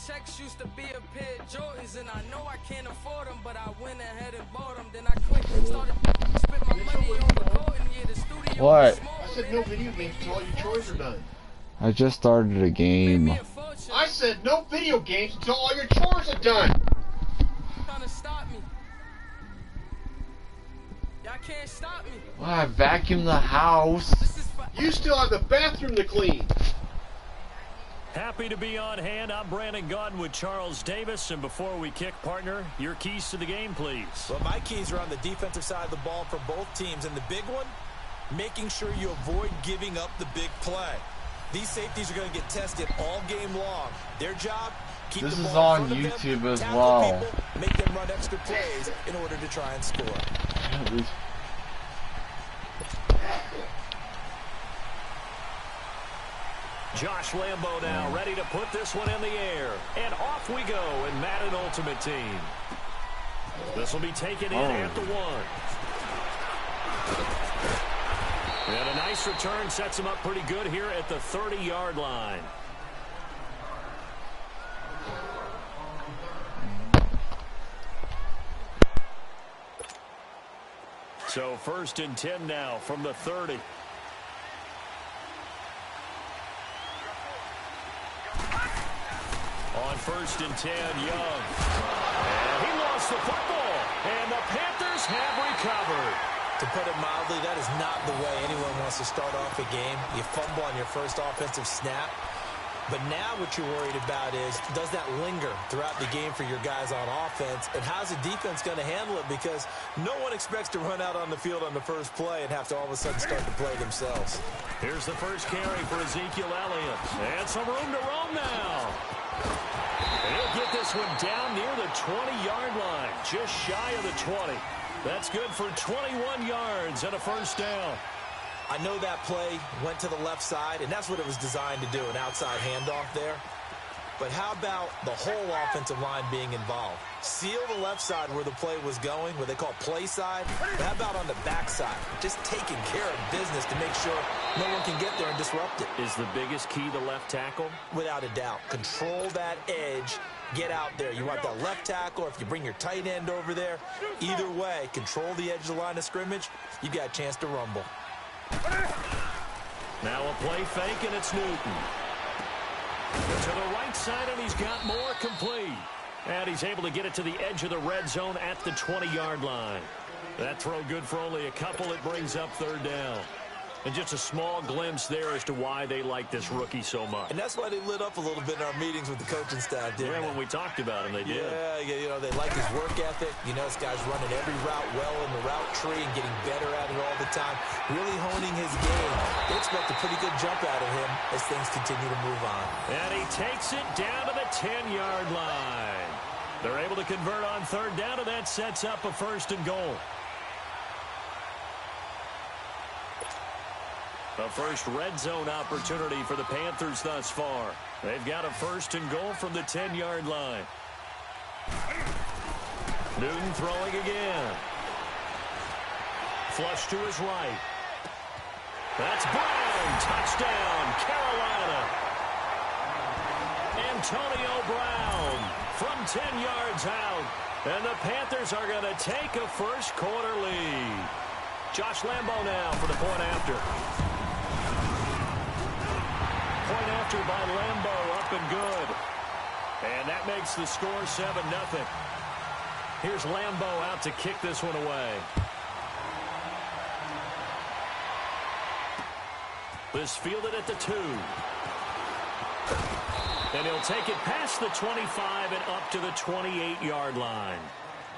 checks used to be a pair of Jordans, and I know I can't afford them, but I went ahead and bought them. Then I quit, started spent my money on recording. Yeah, the studio. What? I said no video games until all your chores are done. I just started a game. I said no video games until all your chores are done. Trying to stop me. Y'all can't stop me. Well, I vacuumed the house. You still have the bathroom to clean. Happy to be on hand. I'm Brandon Gaudin with Charles Davis. And before we kick, partner, your keys to the game, please. Well, my keys are on the defensive side of the ball for both teams. And the big one, making sure you avoid giving up the big play. These safeties are going to get tested all game long. Their job, keep the ball in front of them, This is on YouTube as tackle well. people, make them run extra plays in order to try and score. Josh Lambo now ready to put this one in the air. And off we go in Madden Ultimate Team. This will be taken in at the 1. And a nice return sets him up pretty good here at the 30-yard line. So 1st and 10 now from the 30. On 1st and 10, Young. And he lost the football. And the Panthers have recovered. To put it mildly, that is not the way anyone wants to start off a game. You fumble on your first offensive snap. But now what you're worried about is, does that linger throughout the game for your guys on offense? And how's the defense going to handle it? Because no one expects to run out on the field on the first play and have to all of a sudden start to play themselves. Here's the first carry for Ezekiel Elliott. And some room to roam now. And he'll get this one down near the 20-yard line, just shy of the 20. That's good for 21 yards and a first down. I know that play went to the left side, and that's what it was designed to do, an outside handoff there. But how about the whole offensive line being involved? Seal the left side where the play was going, what they call play side. But how about on the back side? Just taking care of business to make sure no one can get there and disrupt it. Is the biggest key the left tackle? Without a doubt. Control that edge. Get out there. You want that left tackle. If you bring your tight end over there, either way, control the edge of the line of scrimmage, you got a chance to rumble. Now a play fake, and it's Newton. To the right side, and he's got more complete. And he's able to get it to the edge of the red zone at the 20-yard line. That throw good for only a couple. It brings up 3rd down. And just a small glimpse there as to why they like this rookie so much. And that's why they lit up a little bit in our meetings with the coaching staff, didn't they? Yeah, when we talked about him, they did. Yeah, you know, they like his work ethic. You know, this guy's running every route well in the route tree and getting better at it all the time, really honing his game. They expect a pretty good jump out of him as things continue to move on. And he takes it down to the 10-yard line. They're able to convert on 3rd down, and that sets up a 1st and goal. A first red zone opportunity for the Panthers thus far. They've got a 1st and goal from the 10-yard line. Newton throwing again. Flush to his right. That's Brown. Touchdown, Carolina. Antonio Brown from 10 yards out. And the Panthers are going to take a first quarter lead. Josh Lambo now for the point after. Point after by Lambo, up and good. And that makes the score 7-0. Here's Lambo out to kick this one away. This fielded at the 2. And he'll take it past the 25 and up to the 28-yard line.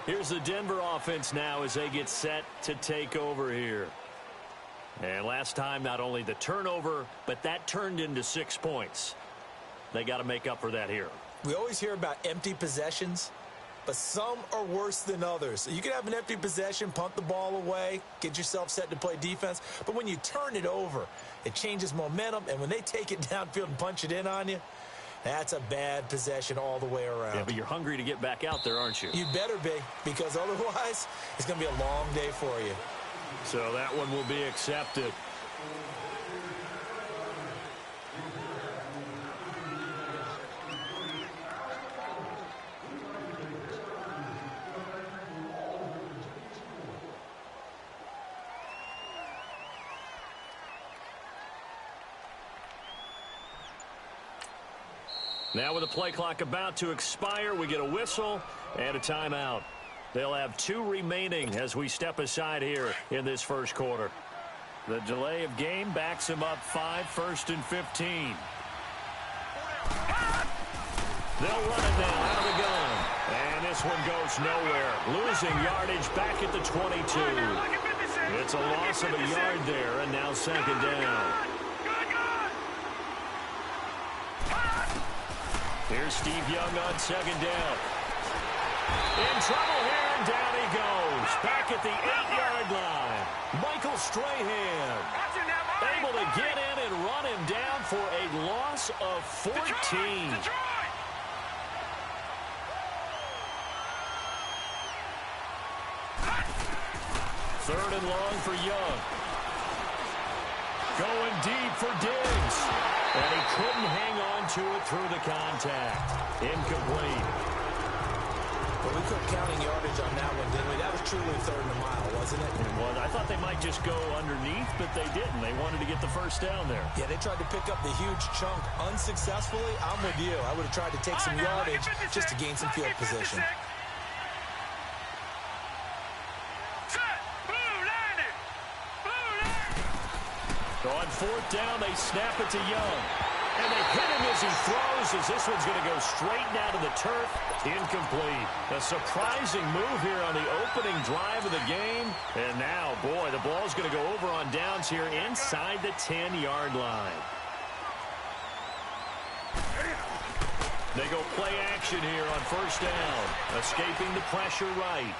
Here's the Denver offense now as they get set to take over here. And last time, not only the turnover, but that turned into 6 points. They got to make up for that here. We always hear about empty possessions, but some are worse than others. You can have an empty possession, punt the ball away, get yourself set to play defense, but when you turn it over, it changes momentum, and when they take it downfield and punch it in on you, that's a bad possession all the way around. Yeah, but you're hungry to get back out there, aren't you? You better be, because otherwise, it's going to be a long day for you. So that one will be accepted. Now with the play clock about to expire, we get a whistle and a timeout. They'll have 2 remaining as we step aside here in this first quarter. The delay of game backs him up 5, 1st and 15. They'll run it now out of the gun. And this one goes nowhere. Losing yardage back at the 22. It's a loss of a yard there, and now 2nd down. Here's Steve Young on 2nd down. In trouble here, and down he goes. Back at the 8-yard line. Michael Strahan able to get in and run him down for a loss of 14. Third and long for Young. Going deep for Diggs. And he couldn't hang on to it through the contact. Incomplete. Well, we quit counting yardage on that one, didn't we? That was truly 3rd and a mile, wasn't it? It was. I thought they might just go underneath, but they didn't. They wanted to get the first down there. Yeah, they tried to pick up the huge chunk unsuccessfully. I'm with you. I would have tried to take some yardage just to gain some field position. On 4th down, they snap it to Young. And they hit him as he throws, as this one's going to go straight down to the turf. Incomplete. A surprising move here on the opening drive of the game. And now, boy, the ball's going to go over on downs here inside the 10-yard line. They go play action here on 1st down. Escaping the pressure right.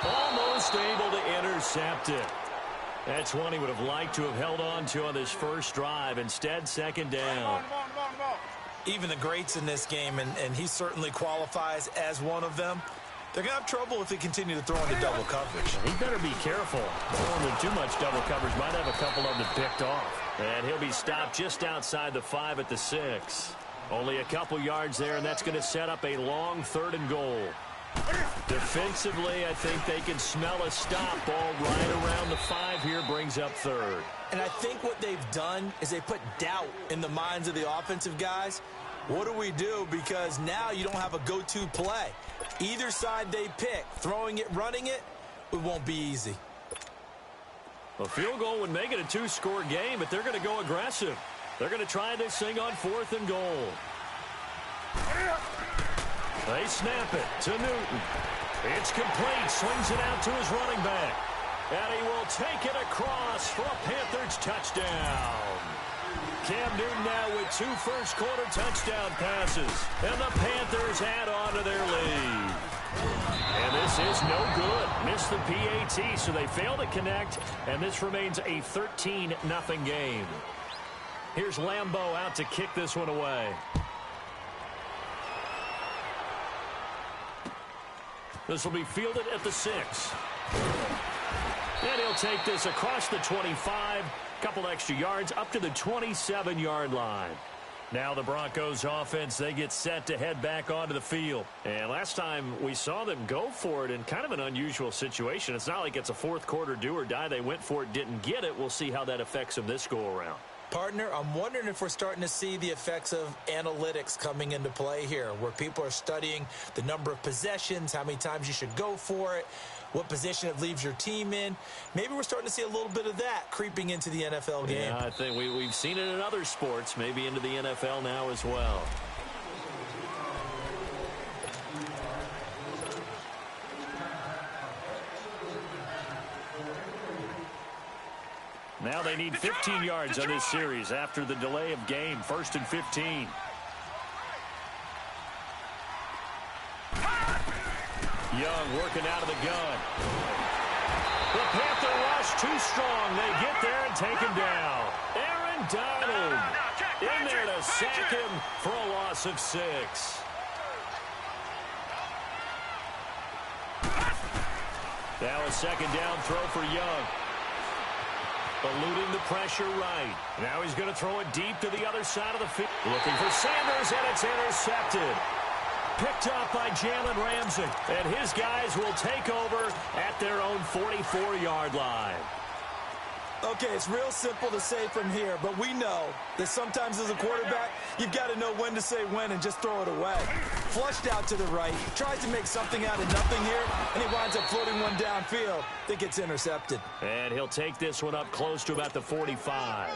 Almost able to intercept it. That's one he would have liked to have held on to on this first drive. Instead, 2nd down. Even the greats in this game, and he certainly qualifies as one of them, they're going to have trouble if they continue to throw into double coverage. He better be careful. Throwing in too much double coverage might have a couple of them picked off. And he'll be stopped just outside the 5 at the 6. Only a couple yards there, and that's going to set up a long 3rd and goal. Defensively, I think they can smell a stop. Ball right around the 5 here, brings up 3rd. And I think what they've done is they put doubt in the minds of the offensive guys. What do we do? Because now you don't have a go-to play. Either side they pick, throwing it, running it, it won't be easy. A field goal would make it a 2-score game, but they're going to go aggressive. They're going to try this thing on 4th and goal. They snap it to Newton. It's complete. Swings it out to his running back. And he will take it across for a Panthers touchdown. Cam Newton now with 2 first-quarter touchdown passes. And the Panthers add on to their lead. And this is no good. Missed the PAT, so they fail to connect. And this remains a 13-0 game. Here's Lambeau out to kick this one away. This will be fielded at the 6. And he'll take this across the 25. Couple extra yards up to the 27-yard line. Now the Broncos offense, they get set to head back onto the field. And last time we saw them go for it in kind of an unusual situation. It's not like it's a 4th quarter do or die. They went for it, didn't get it. We'll see how that affects them this go-around. Partner, I'm wondering if we're starting to see the effects of analytics coming into play here, where people are studying the number of possessions, how many times you should go for it, what position it leaves your team in. Maybe we're starting to see a little bit of that creeping into the NFL game. Yeah, I think we've seen it in other sports, maybe into the NFL now as well. Now they need 15 yards on this series after the delay of game. 1st and 15. Young working out of the gun. The Panther rush too strong. They get there and take him down. Aaron Donald in there to sack him for a loss of 6. Now a 2nd down throw for Young. Eluding the pressure right. Now he's going to throw it deep to the other side of the field. Looking for Sanders, and it's intercepted. Picked up by Jalen Ramsey. And his guys will take over at their own 44-yard line. Okay, it's real simple to say from here, but we know that sometimes as a quarterback, you've got to know when to say when and just throw it away. Flushed out to the right, tries to make something out of nothing here, and he winds up floating one downfield that gets intercepted. And he'll take this one up close to about the 45.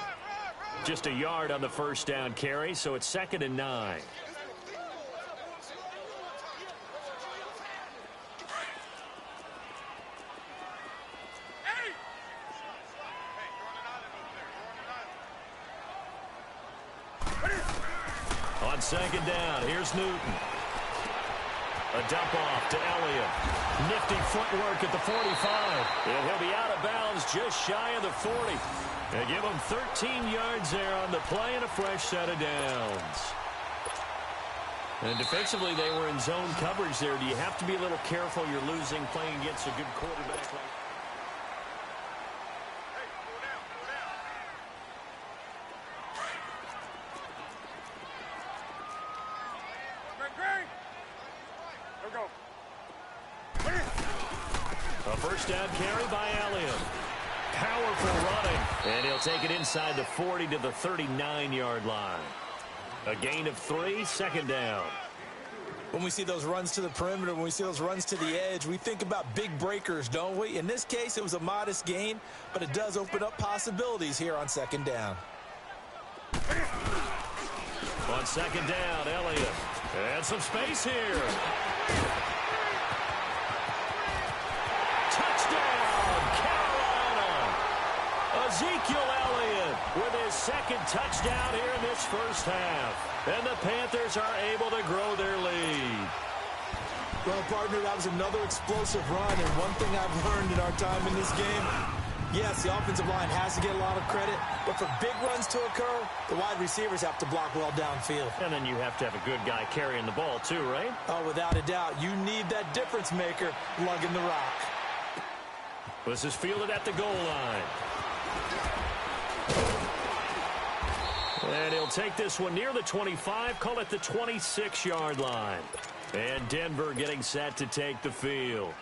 Just a yard on the first down carry, so it's 2nd and 9. On 2nd down, here's Newton. A dump off to Elliott. Nifty footwork at the 45. And he'll be out of bounds just shy of the 40. They give him 13 yards there on the play and a fresh set of downs. And defensively, they were in zone coverage there. Do you have to be a little careful? You're losing playing against a good quarterback. A first down carry by Elliott. Powerful running. And he'll take it inside the 40 to the 39-yard line. A gain of 3, 2nd down. When we see those runs to the perimeter, when we see those runs to the edge, we think about big breakers, don't we? In this case, it was a modest gain, but it does open up possibilities here on 2nd down. On 2nd down, Elliott. And some space here. Touchdown, Carolina. Ezekiel Elliott with his 2nd touchdown here in this first half. And the Panthers are able to grow their lead. Well, partner, that was another explosive run, and one thing I've learned in our time in this game, yes, the offensive line has to get a lot of credit, but for big runs to occur, the wide receivers have to block well downfield. And then you have to have a good guy carrying the ball too, right? Oh, without a doubt. You need that difference maker lugging the rock. This is fielded at the goal line. And he'll take this one near the 25, call it the 26-yard line. And Denver getting set to take the field.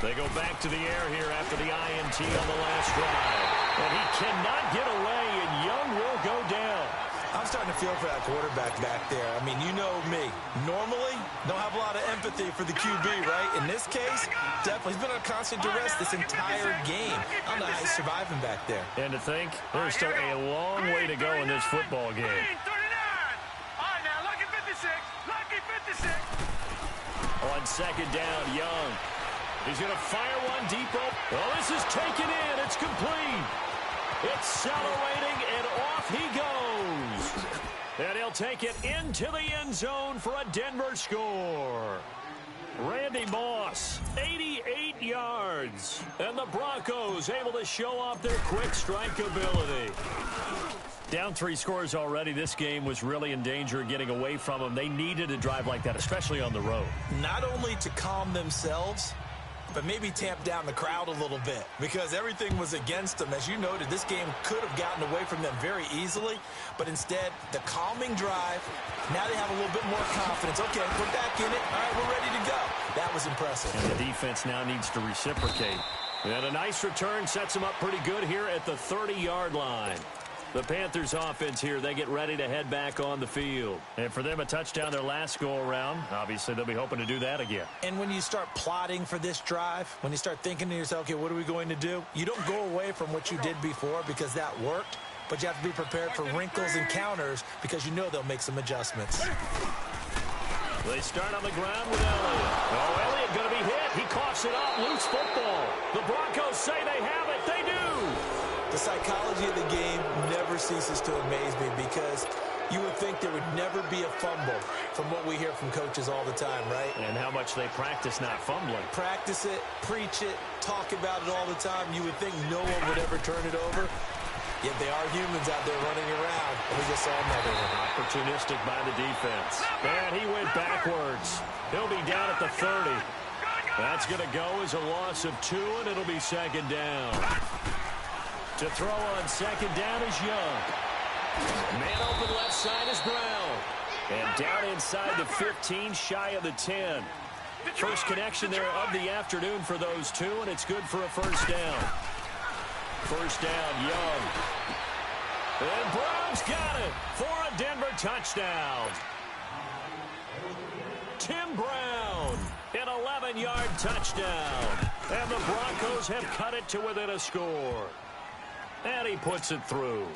They go back to the air here after the INT on the last drive. And he cannot get away, and Young will go down. I'm starting to feel for that quarterback back there. I mean, you know me. Normally, don't have a lot of empathy for the QB, right? In this case, definitely. He's been on constant duress this entire game. I don't know how he's surviving back there. And to think, there's still a long way to go in this football game. All right, now, lucky 56. Lucky 56. On 2nd down, Young. He's going to fire one deep. Oh, this is taken in. It's complete. Accelerating, and off he goes. And he'll take it into the end zone for a Denver score. Randy Moss, 88 yards. And the Broncos able to show off their quick strike ability. Down 3 scores already. This game was really in danger of getting away from them. They needed a drive like that, especially on the road. Not only to calm themselves, but maybe tamp down the crowd a little bit because everything was against them. As you noted, this game could have gotten away from them very easily, but instead, the calming drive, now they have a little bit more confidence. Okay, we're back in it. All right, we're ready to go. That was impressive. And the defense now needs to reciprocate. And a nice return sets them up pretty good here at the 30-yard line. The Panthers offense here, they get ready to head back on the field. And for them, a touchdown their last go-around. Obviously, they'll be hoping to do that again. And when you start plotting for this drive, when you start thinking to yourself, okay, what are we going to do? You don't go away from what you did before because that worked, but you have to be prepared for wrinkles and counters because you know they'll make some adjustments. They start on the ground with Elliott. Oh, Elliott going to be hit. He coughs it up. Loose football. The Broncos say they have it. They do. The psychology of the game never ceases to amaze me because you would think there would never be a fumble from what we hear from coaches all the time, right? And how much they practice not fumbling. Practice it, preach it, talk about it all the time. You would think no one would ever turn it over. Yet they are humans out there running around. And we just saw another one. Opportunistic by the defense. And he went backwards. He'll be down at the 30. That's going to go as a loss of 2, and it'll be second down. To throw on second down is Young. Man open left side is Brown. And down inside the 15, shy of the 10. First connection there of the afternoon for those two, and it's good for a first down. First down, Young. And Brown's got it for a Denver touchdown. Tim Brown, an 11-yard touchdown. And the Broncos have cut it to within a score. And he puts it through.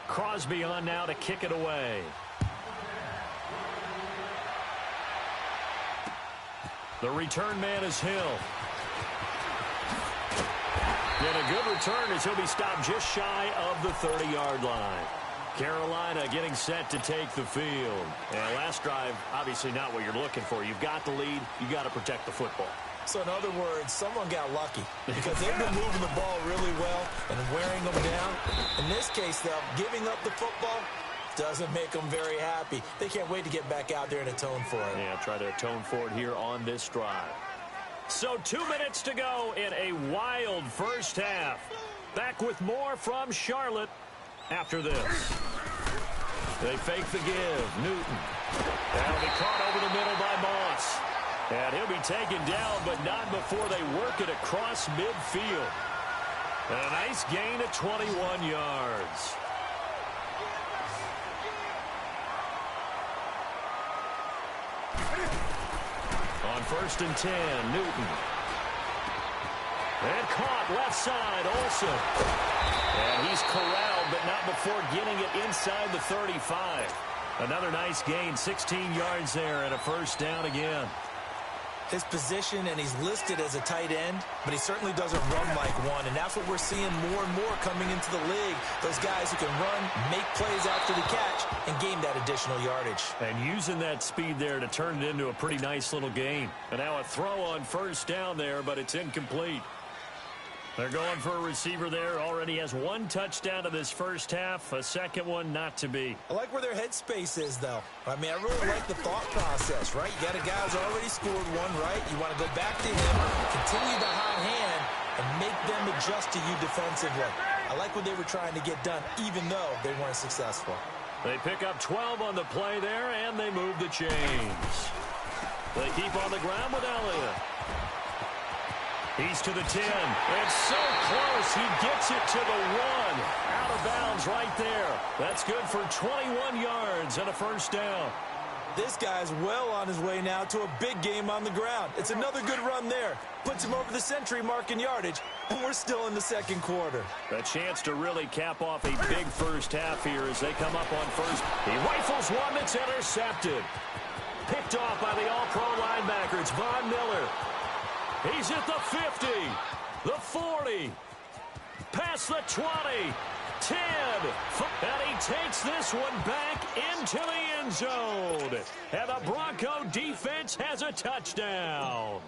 Crosby on now to kick it away. The return man is Hill. And a good return as he'll be stopped just shy of the 30-yard line. Carolina getting set to take the field. And last drive, obviously not what you're looking for. You've got the lead. You've got to protect the football. So in other words, someone got lucky because they've been moving the ball really well and wearing them down. In this case, though, giving up the football doesn't make them very happy. They can't wait to get back out there and atone for it. Yeah, try to atone for it here on this drive. So 2 minutes to go in a wild first half. Back with more from Charlotte after this. They fake the give. Newton. That'll be caught over the middle by Moss. And he'll be taken down, but not before they work it across midfield. And a nice gain of 21 yards. On 1st and 10, Newton. And caught left side, Olsen. And he's corralled, but not before getting it inside the 35. Another nice gain, 16 yards there, and a first down again. His position, and he's listed as a tight end, but he certainly doesn't run like one, and that's what we're seeing more and more coming into the league. Those guys who can run, make plays after the catch, and gain that additional yardage. And using that speed there to turn it into a pretty nice little gain. And now a throw on first down there, but it's incomplete. They're going for a receiver there. Already has 1 touchdown to this first half. A second one not to be. I like where their headspace is, though. I mean, I really like the thought process, right? You got a guy who's already scored one, right? You want to go back to him, continue the hot hand, and make them adjust to you defensively. I like what they were trying to get done, even though they weren't successful. They pick up 12 on the play there, and they move the chains. They keep on the ground with Elliott. He's to the 10, and so close, he gets it to the 1. Out of bounds right there. That's good for 21 yards and a first down. This guy's well on his way now to a big game on the ground. It's another good run there. Puts him over the century mark in yardage, and we're still in the second quarter. A chance to really cap off a big first half here as they come up on first. He rifles one that's intercepted. Picked off by the all-pro linebacker. It's Von Miller. He's at the 50, the 40, past the 20, 10, and he takes this one back into the end zone. And the Bronco defense has a touchdown.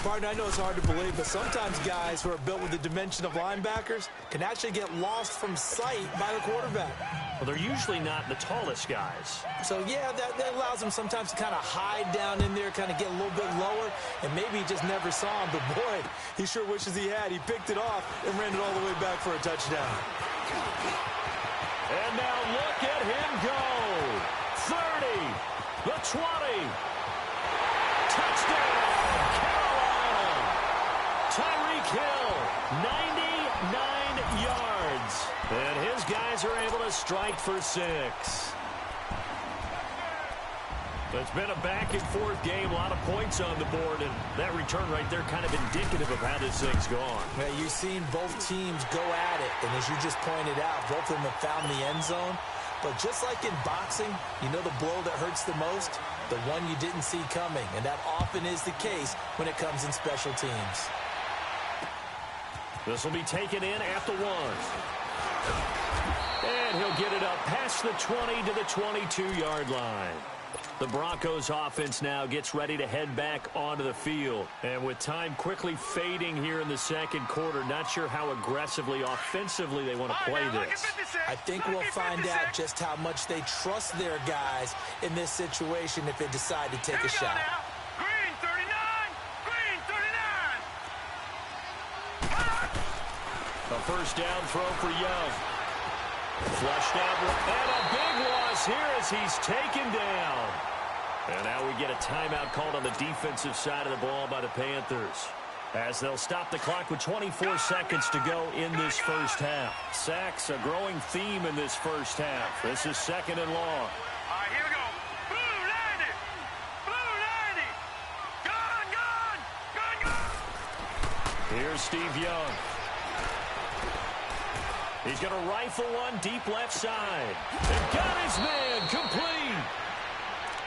Partner, I know it's hard to believe, but sometimes guys who are built with the dimension of linebackers can actually get lost from sight by the quarterback. Well, they're usually not the tallest guys. So, yeah, that allows them sometimes to kind of hide down in there, kind of get a little bit lower, and maybe he just never saw him. But, boy, he sure wishes he had. He picked it off and ran it all the way back for a touchdown. And now look at him go. 30, the 20. Touchdown, Carolina. Tyreek Hill, 99 yards. And his guys are able to strike for 6. It's been a back-and-forth game, a lot of points on the board, and that return right there kind of indicative of how this thing's gone. Yeah, you've seen both teams go at it, and as you just pointed out, both of them have found the end zone. But just like in boxing, you know the blow that hurts the most? The one you didn't see coming, and that often is the case when it comes in special teams. This will be taken in at the 1. And he'll get it up past the 20 to the 22-yard line. The Broncos offense now gets ready to head back onto the field. And with time quickly fading here in the second quarter, not sure how aggressively, offensively they want to play this. I think we'll find out just how much they trust their guys in this situation if they decide to take a shot. Green 39! Green 39! A first down throw for Young. Flushed out, and a big loss here as he's taken down. And now we get a timeout called on the defensive side of the ball by the Panthers, as they'll stop the clock with 24 seconds to go in this first half. Sacks, a growing theme in this first half. This is second and long. All right, here we go. Blue 90! Blue 90! Gun, gun! Gun, gun! Here's Steve Young. He's going to rifle one deep left side. And got his man complete.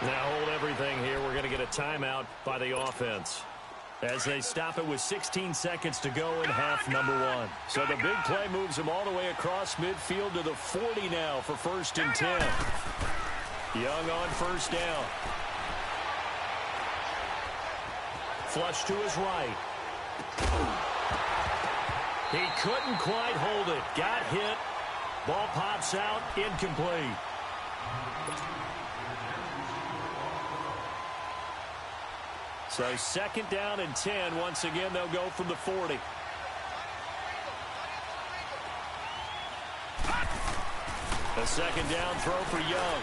Now hold everything here. We're going to get a timeout by the offense, as they stop it with 16 seconds to go in half number one. So the big play moves them all the way across midfield to the 40 now for 1st and 10. Young on first down. Flush to his right. He couldn't quite hold it. Got hit. Ball pops out. Incomplete. So 2nd down and 10. Once again, they'll go from the 40. A 2nd down throw for Young.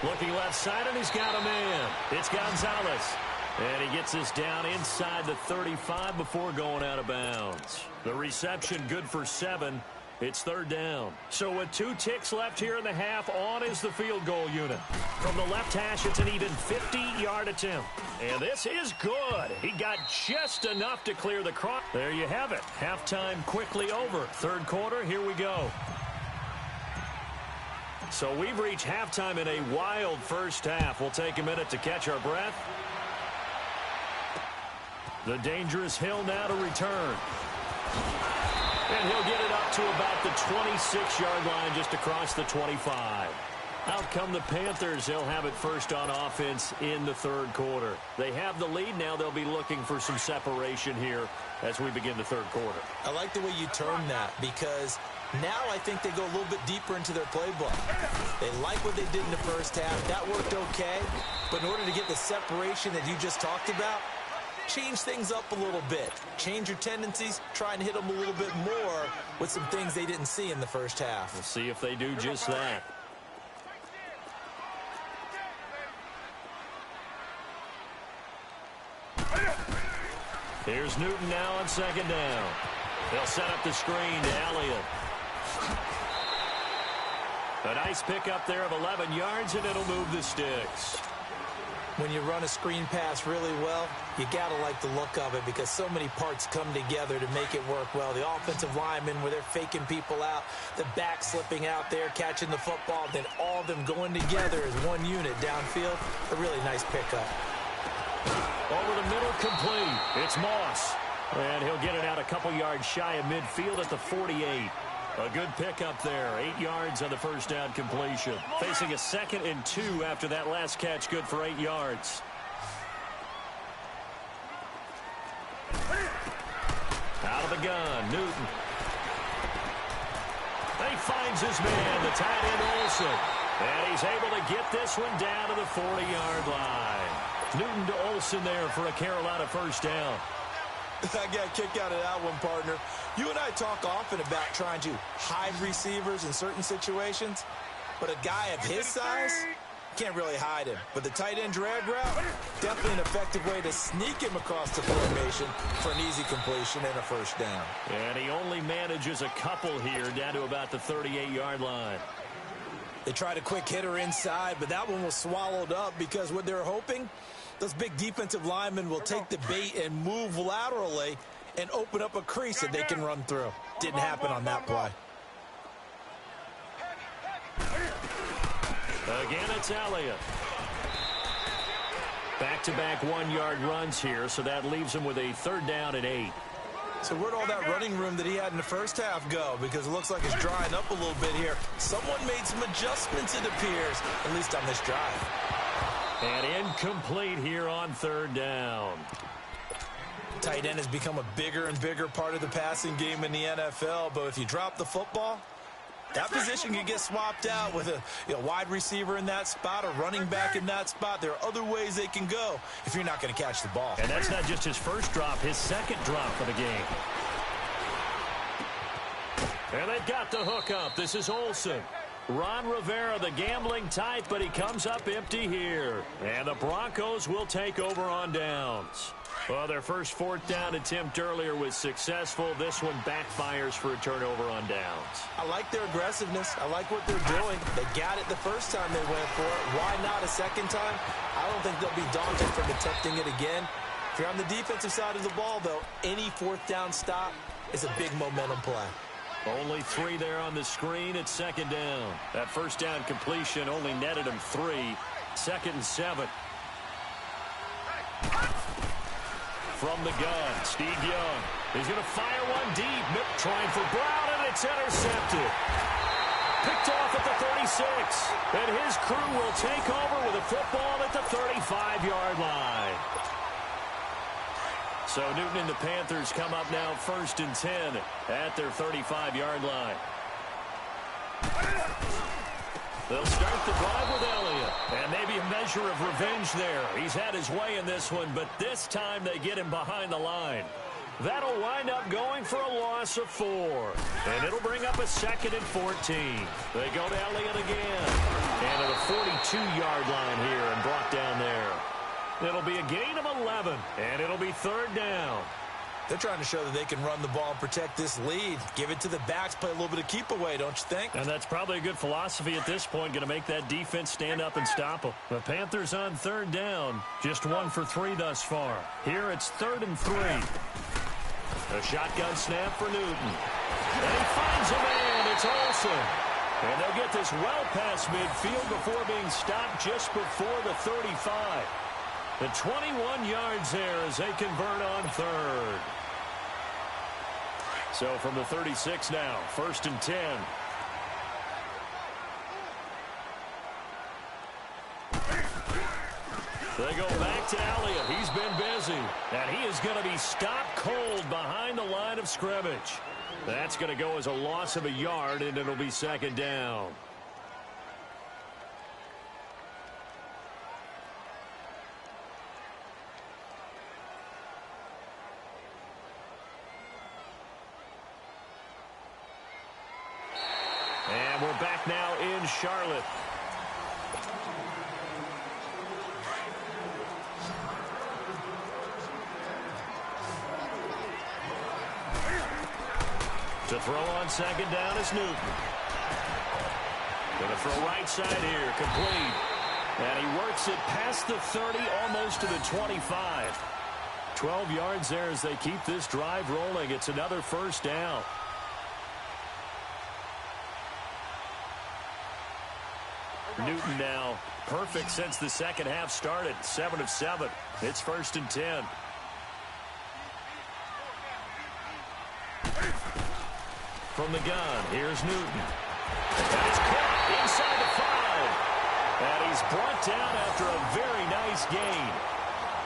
Looking left side, and he's got a man. It's Gonzalez. And he gets this down inside the 35 before going out of bounds. The reception good for 7. It's 3rd down. So with 2 ticks left here in the half, on is the field goal unit. From the left hash, it's an even 50-yard attempt. And this is good. He got just enough to clear the cross. There you have it. Halftime quickly over. 3rd quarter, here we go. So we've reached halftime in a wild first half. We'll take a minute to catch our breath. The dangerous Hill now to return. And he'll get it up to about the 26-yard line, just across the 25. Out come the Panthers. They'll have it first on offense in the 3rd quarter. They have the lead. Now they'll be looking for some separation here as we begin the 3rd quarter. I like the way you term that, because now I think they go a little bit deeper into their playbook. They like what they did in the first half. That worked okay. But in order to get the separation that you just talked about, change things up a little bit. Change your tendencies. Try and hit them a little bit more with some things they didn't see in the first half. We'll see if they do just that. Here's Newton now on 2nd down. They'll set up the screen to Elliott. A nice pickup there of 11 yards, and it'll move the sticks. When you run a screen pass really well, you got to like the look of it, because so many parts come together to make it work well. The offensive linemen, where they're faking people out, the back slipping out there, catching the football, then all of them going together as one unit downfield. A really nice pickup. Over the middle, complete. It's Moss. And he'll get it out a couple yards shy of midfield at the 48. A good pickup there. 8 yards on the first down completion. Facing a 2nd and 2 after that last catch, good for 8 yards. Out of the gun, Newton. He finds his man, the tight end Olsen. And he's able to get this one down to the 40-yard line. Newton to Olsen there for a Carolina first down. I got a kick out of that one, partner. You and I talk often about trying to hide receivers in certain situations, but a guy of his size can't really hide him. But the tight end drag route, definitely an effective way to sneak him across the formation for an easy completion and a first down. And he only manages a couple here down to about the 38-yard line. They tried a quick hitter inside, but that one was swallowed up, because what they're hoping, those big defensive linemen will take the bait and move laterally and open up a crease that they can run through. Didn't happen on that play. Again, it's Elliott. Back-to-back 1-yard runs here, so that leaves him with a 3rd down and 8. So where'd all that running room that he had in the first half go? Because it looks like it's drying up a little bit here. Someone made some adjustments, it appears, at least on this drive. And incomplete here on third down. Tight end has become a bigger and bigger part of the passing game in the NFL, but if you drop the football, that position can get swapped out with a wide receiver in that spot, a running back in that spot. There are other ways they can go if you're not going to catch the ball. And that's not just his first drop, his second drop of the game. And they've got the hook up. This is Olsen. Ron Rivera, the gambling type, but he comes up empty here. And the Broncos will take over on downs. Well, their first fourth down attempt earlier was successful. This one backfires for a turnover on downs. I like their aggressiveness. I like what they're doing. They got it the first time they went for it. Why not a second time? I don't think they'll be daunted from attempting it again. If you're on the defensive side of the ball, though, any fourth down stop is a big momentum play. Only 3 there on the screen at second down. That first down completion only netted him 3. 2nd and 7. From the gun, Steve Young. He's going to fire one deep. Trying for Brown, and it's intercepted. Picked off at the 36. And his crew will take over with a football at the 35-yard line. So Newton and the Panthers come up now 1st and 10 at their 35-yard line. They'll start the drive with Elliott. And maybe a measure of revenge there. He's had his way in this one, but this time they get him behind the line. That'll wind up going for a loss of 4. And it'll bring up a 2nd and 14. They go to Elliott again. And to the 42-yard line here and brought down there. It'll be a gain of 11, and it'll be 3rd down. They're trying to show that they can run the ball and protect this lead. Give it to the backs, play a little bit of keep away, don't you think? And that's probably a good philosophy at this point, going to make that defense stand up and stop them. The Panthers on 3rd down, just 1 for 3 thus far. Here it's 3rd and 3. A shotgun snap for Newton. And he finds a man, it's Olsen. And they'll get this well past midfield before being stopped just before the 35. The 21 yards there as they convert on 3rd. So from the 36 now, 1st and 10. They go back to Elliott. He's been busy. And he is going to be stopped cold behind the line of scrimmage. That's going to go as a loss of a yard, and it'll be 2nd down. And we're back now in Charlotte. To throw on 2nd down is Newton. Going to throw right side here, complete. And he works it past the 30, almost to the 25. 12 yards there as they keep this drive rolling. It's another 1st down. Newton now perfect since the second half started. 7 of 7. It's 1st and 10. From the gun, here's Newton. And it's caught inside the 5. And he's brought down after a very nice gain.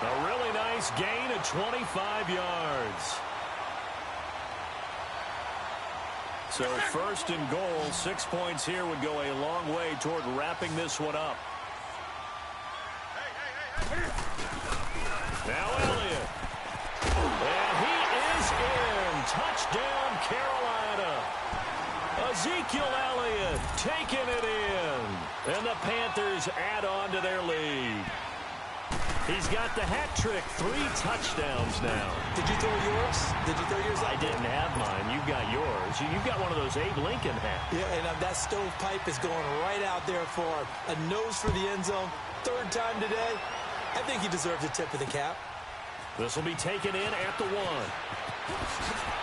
A really nice gain of 25 yards. So 1st and goal, 6 points here would go a long way toward wrapping this one up. Now Elliott. And he is in. Touchdown, Carolina. Ezekiel Elliott taking it in. And the Panthers add on to their lead. He's got the hat trick, 3 touchdowns now. Did you throw yours? Did you throw yours out? I didn't have mine. You've got yours. You've got one of those Abe Lincoln hats. Yeah, and that stovepipe is going right out there for a nose for the end zone. 3rd time today. I think he deserves a tip of the cap. This will be taken in at the 1.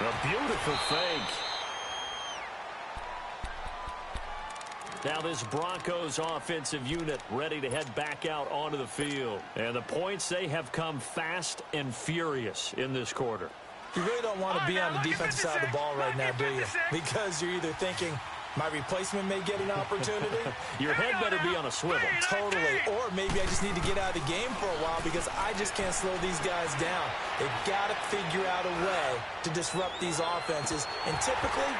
A beautiful fake. Now this Broncos offensive unit ready to head back out onto the field. And the points, they have come fast and furious in this quarter. You really don't want to be on the defensive side of the ball right now, do you? Because you're either thinking, my replacement may get an opportunity. Your head better be on a swivel. Totally. Or maybe I just need to get out of the game for a while because I just can't slow these guys down. They've got to figure out a way to disrupt these offenses. And typically,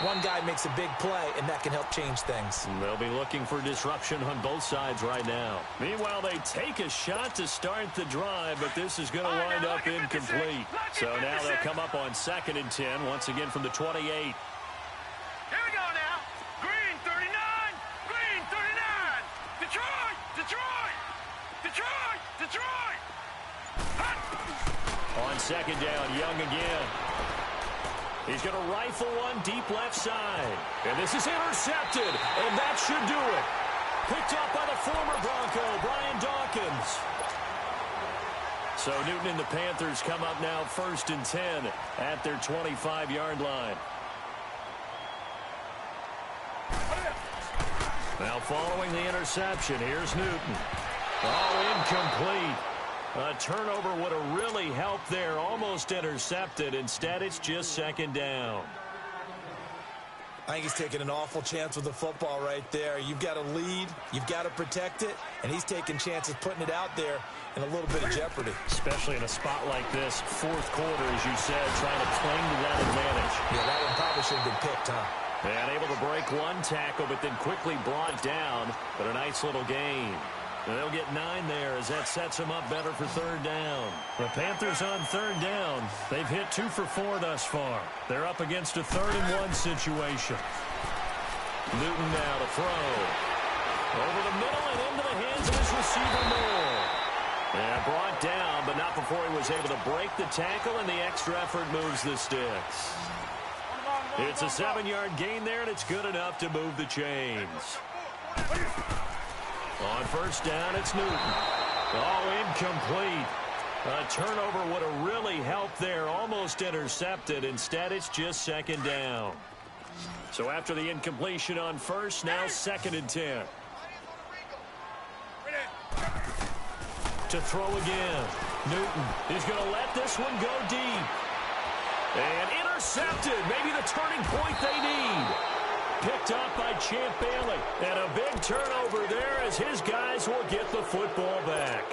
one guy makes a big play, and that can help change things. They'll be looking for disruption on both sides right now. Meanwhile, they take a shot to start the drive, but this is going to wind up incomplete. So now they'll come up on 2nd and 10, once again from the 28. Here we go now. Green 39. Green 39. Detroit. Detroit. Detroit. Detroit. On 2nd down, Young again. He's going to rifle one deep left side. And this is intercepted, and that should do it. Picked up by the former Bronco, Brian Dawkins. So Newton and the Panthers come up now 1st and 10 at their 25-yard line. Now following the interception, here's Newton. Oh, incomplete. A turnover would have really helped there. Almost intercepted. Instead, it's just 2nd down. I think he's taking an awful chance with the football right there. You've got to lead, you've got to protect it, and he's taking chances putting it out there in a little bit of jeopardy. Especially in a spot like this, 4th quarter, as you said, trying to cling to that advantage. Yeah, that one probably should have been picked, huh? And able to break one tackle, but then quickly brought down. But a nice little gain. They'll get 9 there as that sets them up better for 3rd down. The Panthers on 3rd down. They've hit 2 for 4 thus far. They're up against a 3rd and 1 situation. Newton now to throw. Over the middle and into the hands of his receiver Moore. Yeah, brought down, but not before he was able to break the tackle, and the extra effort moves the sticks. It's a 7-yard gain there, and it's good enough to move the chains. On 1st down, it's Newton. Oh, incomplete. A turnover would have really helped there. Almost intercepted. Instead, it's just 2nd down. So after the incompletion on 1st, now 2nd and 10. To throw again. Newton is going to let this one go deep. And intercepted. Maybe the turning point they need. Picked up by Champ Bailey. And a big turnover there as his guys will get the football back.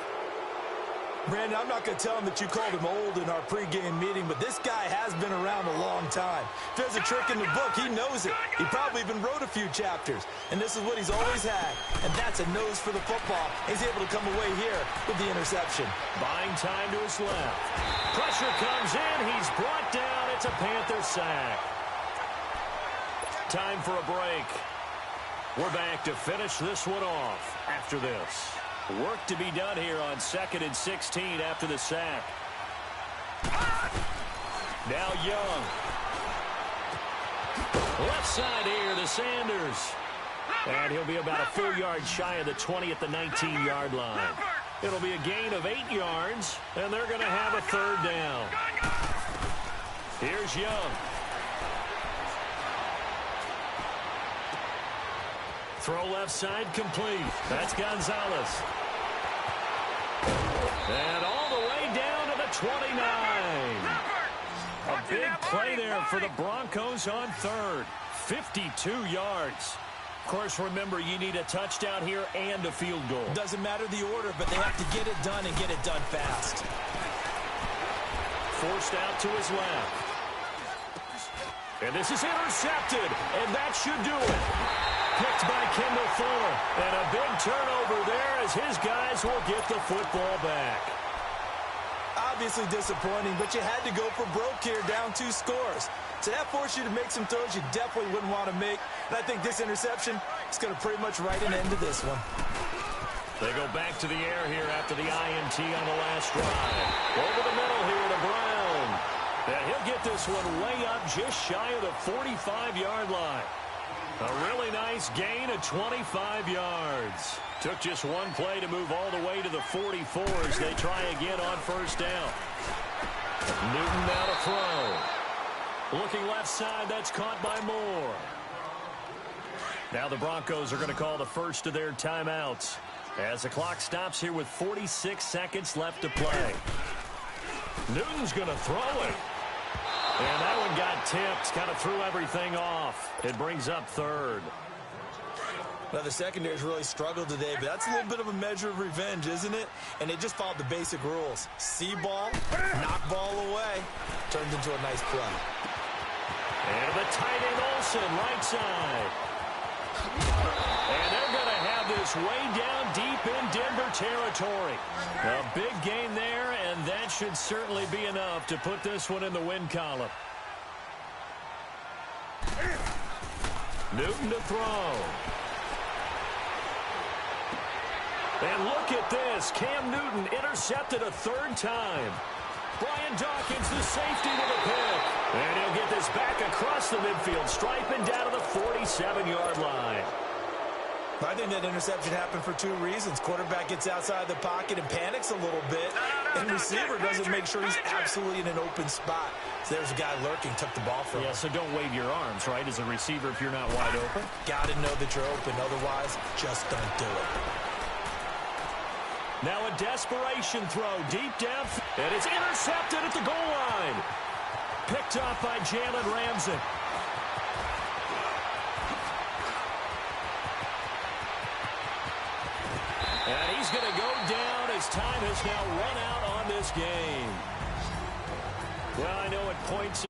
Brandon, I'm not going to tell him that you called him old in our pregame meeting, but this guy has been around a long time. If there's a trick in the book, he knows it. He probably even wrote a few chapters. And this is what he's always had. And that's a nose for the football. He's able to come away here with the interception. Buying time to his left. Pressure comes in. He's brought down. It's a Panther sack. Time for a break. We're back to finish this one off after this. Work to be done here on 2nd and 16 after the sack. Now Young. Left side here to Sanders. And he'll be about a full yard shy of the 20 at the 19-yard line. It'll be a gain of 8 yards, and they're going to have a 3rd down. Here's Young. Throw left side complete. That's Gonzalez. And all the way down to the 29. A big play there for the Broncos on 3rd. 52 yards. Of course, remember, you need a touchdown here and a field goal. Doesn't matter the order, but they have to get it done and get it done fast. Forced out to his left. And this is intercepted, and that should do it. Picked by Kendall Fuller. And a big turnover there as his guys will get the football back. Obviously disappointing, but you had to go for broke here, down 2 scores. So that forced you to make some throws you definitely wouldn't want to make. And I think this interception is going to pretty much write an end to this one. They go back to the air here after the INT on the last drive. Over the middle here to Brown. And he'll get this one way up just shy of the 45-yard line. A really nice gain of 25 yards. Took just one play to move all the way to the 44 as they try again on 1st down. Newton now to throw. Looking left side, that's caught by Moore. Now the Broncos are going to call the first of their timeouts as the clock stops here with 46 seconds left to play. Newton's going to throw it. And that one got tipped, kind of threw everything off. It brings up third. Now, the secondary's really struggled today, but that's a little bit of a measure of revenge, isn't it? And they just followed the basic rules. See ball, knock ball away. Turns into a nice play. And the tight end Olsen, right side. And they're going to have this way down deep in Denver territory. A big gain there, and that should certainly be enough to put this one in the win column. Newton to throw. And look at this. Cam Newton intercepted a third time. Brian Dawkins, the safety, with a pick. And he'll get this back across the midfield stripe and down to the 47-yard line. I think that interception happened for two reasons. Quarterback gets outside the pocket and panics a little bit. And receiver doesn't make sure he's absolutely in an open spot. So there's a guy lurking, took the ball from him. Yeah, so don't wave your arms, right, as a receiver if you're not wide open. Got to know that you're open. Otherwise, just don't do it. Now a desperation throw deep down. And it's intercepted at the goal line. Picked off by Jalen Ramsey. And he's going to go down as time has now run out on this game. Well, I know at points